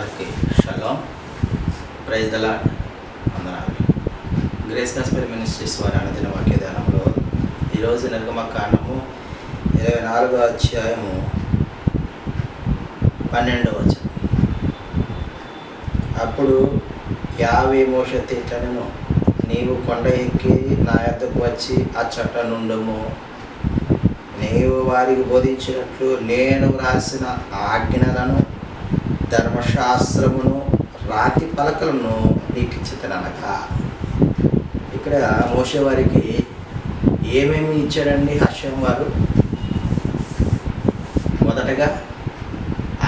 అందరికీ shalom, praise the lord, వందనాలు. Grace gospel ministries వారి అనుదిన వాక్యదానంలో ఈరోజు నిర్గమకాండము 24వ అధ్యాయము 12వ వచనం. అప్పుడు యావే మోషే ఇట్లనెను, నీవు కొండ ఎక్కి నా యొద్దకు వచ్చి అచ్చట నుండుము. నీవు వారికి బోధించినట్లు నేను వ్రాసిన ఆజ్ఞలను, ధర్మశాస్త్రమును, రాతి పలకలను నీకు ఇచ్చితనగా. ఇక్కడ మోషే వారికి ఏమేమి ఇచ్చాడండి హర్షం వారు? మొదటగా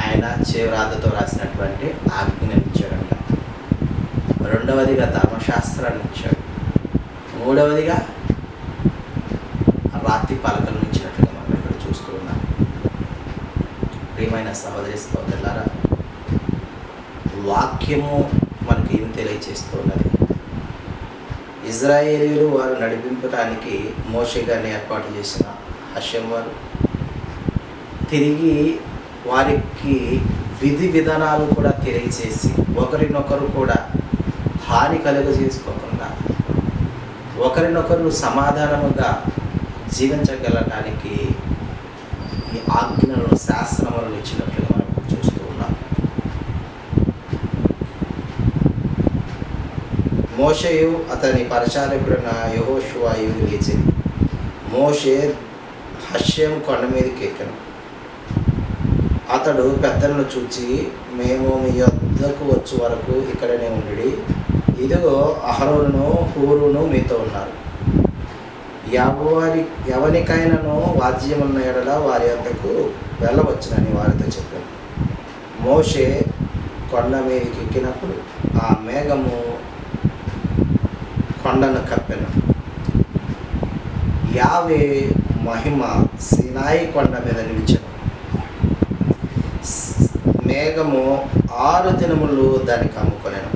ఆయన చేవ్రాతతో రాసినటువంటి ఆజ్ఞను ఇచ్చాడంట. రెండవదిగా ధర్మశాస్త్రాన్ని ఇచ్చాడు. మూడవదిగా రాతి పలకలను ఇచ్చినట్లుగా మనం ఇక్కడ చూస్తూ ఉన్నాం. ప్రియమైన సహోదరి సహోదరులారా, వాక్యము మనకి ఏం తెలియచేస్తున్నది? ఇజ్రాయేలీలు వారు నడిపించడానికి మోషే గారిని ఏర్పాటు చేసిన హషం వారు తిరిగి వారికి విధి విధానాలు కూడా తెలియచేసి ఒకరినొకరు కూడా హాని కలుగజేసుకోకుండా ఒకరినొకరు సమాధానముగా జీవించగలడానికి ఈ ఆజ్ఞలను, శాస్త్రములను ఇచ్చినట్లుగా మనం చూస్తూ ఉన్నాం. మోషేయు అతని పరిచారకుడైన యెహోషువయు లేచి మోషే హర్షేము కొండ మీదకి ఎక్కెను. అతడు పెద్దలను చూచి, మేము మీ యొద్దకు వచ్చు వరకు ఇక్కడనే ఉండి, ఇదిగో అహరోనును హూరును మీతో ఉన్నారు. ఎవరికైనాను వాద్యమున్న ఎడల వారి యొద్దకు వెళ్ళవచ్చునని వారితో చెప్పాను. మోషే కొండ మీదకి ఎక్కినప్పుడు ఆ మేఘము కొండను కప్పెను. యావే మహిమ సీనాయి కొండ మీద నిలిచెను. మేఘము 6 దినములు దానికి అమ్ముకొనెను.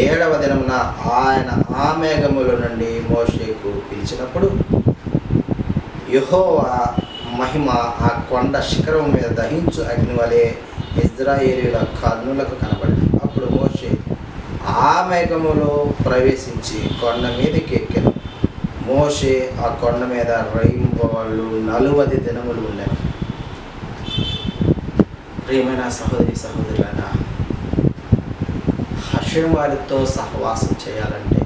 7వ దినమున ఆయన ఆ మేఘముల నుండి మోషేకు పిలిచినప్పుడు యెహోవా మహిమ ఆ కొండ శిఖరం మీద దహించు అగ్ని వలె ఇజ్రాయేలీల కన్నులకు కనబడింది. అప్పుడు మోషే ఆ మేఘములో ప్రవేశించి కొండ మీదకి ఎక్కెను. మోషే ఆ కొండ మీద రైంబవళ్ళు 40 దినములు ఉండెను. ప్రియమైన సహోదరి సహోదరులారా, హర్షం వారితో సహవాసం చేయాలంటే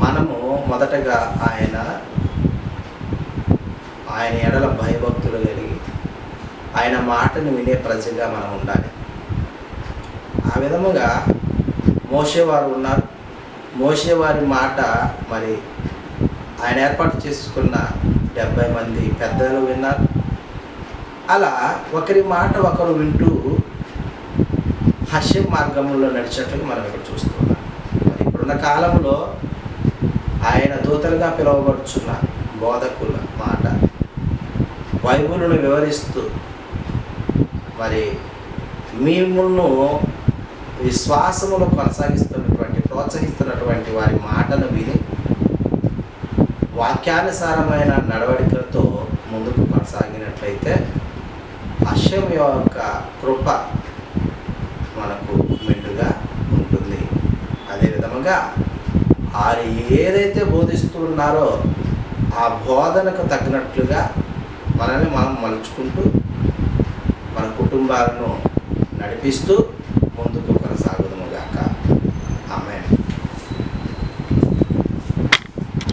మనము మొదటగా ఆయన ఎడల భయభక్తులు కలిగి ఆయన మాటను వినే ప్రజగా మనం ఉండాలి. ఆ విధముగా మోషే వారు ఉన్నారు. మోషే వారి మాట మరి ఆయన ఏర్పాటు చేసుకున్న 70 మంది పెద్దలు విన్నారు. అలా ఒకరి మాట ఒకరు వింటూ హర్షం మార్గంలో నడిచినట్లుగా మనం ఇక్కడ చూస్తున్నాం. మరి ఇప్పుడున్న కాలంలో ఆయన దూతలుగా పిలువబడుచున్న బోధకుల మాట బైబిలును వివరిస్తూ మరి మిమ్మల్ని విశ్వాసములో ప్రోత్సహిస్తున్నటువంటి వారి మాటను విని వాక్యానుసారమైన నడవడికలతో ముందుకు కొనసాగినట్లయితే హర్షం యొక్క కృప మనకు మెండుగా ఉంటుంది. అదే విధముగా వారు ఏదైతే బోధిస్తున్నారో ఆ బోధనకు తగినట్లుగా మనల్ని మనం మలుచుకుంటూ మన కుటుంబాలను నడిపిస్తూ